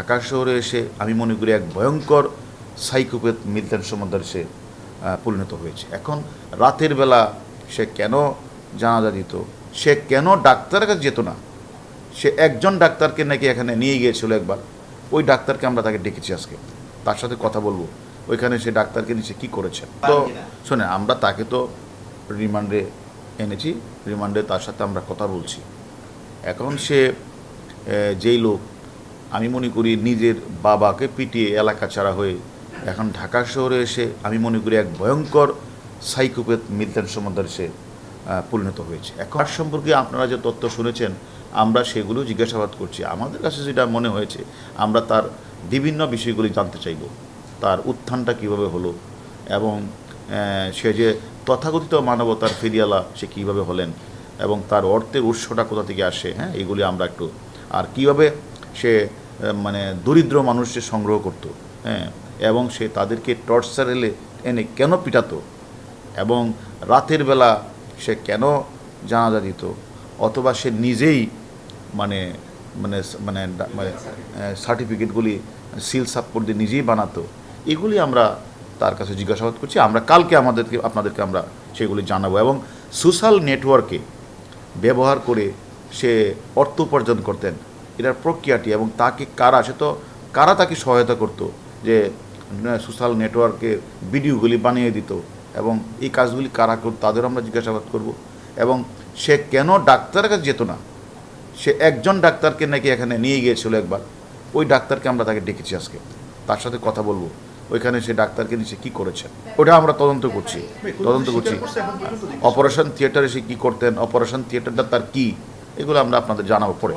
ঢাকা শহরে এসে আমি মনে করি এক ভয়ঙ্কর সাইকোপ্যাথ মিলিটান্ট সমাদার সে পরিণত হয়েছে। এখন রাতের বেলা সে কেন জানাজা দিত, সে কেন ডাক্তারের কাছে যেত না, সে একজন ডাক্তারকে নাকি এখানে নিয়ে গিয়েছিল একবার, ওই ডাক্তারকে আমরা তাকে ডেকেছি আজকে, তার সাথে কথা বলবো ওইখানে সে ডাক্তারকে নিচে কী করেছেন। তো শোনে, আমরা তাকে তো রিমান্ডে এনেছি, রিমান্ডে তার সাথে আমরা কথা বলছি। এখন সে যেই লোক আমি মনে করি নিজের বাবাকে পিটিয়ে এলাকা ছাড়া হয়ে এখন ঢাকা শহরে এসে আমি মনে করি এক ভয়ঙ্কর সাইকোপ্যাথ মিলিটান্ট সমাদার সে পরিণত হয়েছে। এখন তার সম্পর্কে আপনারা যে তথ্য শুনেছেন আমরা সেগুলো জিজ্ঞাসাবাদ করছি। আমাদের কাছে যেটা মনে হয়েছে আমরা তার বিভিন্ন বিষয়গুলি জানতে চাইব, তার উত্থানটা কিভাবে হলো এবং সে যে তথাকথিত মানবতার ফেরিয়ালা সে কীভাবে হলেন এবং তার অর্থের উৎসটা কোথা থেকে আসে, হ্যাঁ, এগুলি আমরা একটু, আর কীভাবে সে মানে দরিদ্র মানুষকে সংগ্রহ করতো, হ্যাঁ, এবং সে তাদেরকে টর্চার এনে কেন পিটাতো এবং রাতের বেলা সে কেন জানাজা দিত, অথবা সে নিজেই মানে মানে মানে মানে সার্টিফিকেটগুলি সিল সাপ করে দিয়ে নিজেই বানাতো, এগুলি আমরা তার কাছে জিজ্ঞাসাবাদ করছি। আমরা কালকে আপনাদেরকে আমরা সেগুলি জানাবো। এবং সোশ্যাল নেটওয়ার্কে ব্যবহার করে সে অর্থ উপার্জন করতেন, এটার প্রক্রিয়াটি এবং তাকে কারা তাকে সহায়তা করতো যে সোশ্যাল নেটওয়ার্কে ভিডিওগুলি বানিয়ে দিত এবং এই কাজগুলি কারা করতো তাদেরও আমরা জিজ্ঞাসাবাদ করব। এবং সে কেন ডাক্তারের কাছে যেত না, সে একজন ডাক্তারকে নাকি এখানে নিয়ে গিয়েছিল একবার, ওই ডাক্তারকে আমরা তাকে ডেকেছি আজকে, তার সাথে কথা বলবো ওইখানে সে ডাক্তারকে নিচে কী করেছেন ওটা আমরা তদন্ত করছি। অপারেশন থিয়েটারে সে কী করতেন, অপারেশন থিয়েটারটা তার কী, এগুলো আমরা আপনাদের জানাবো পরে।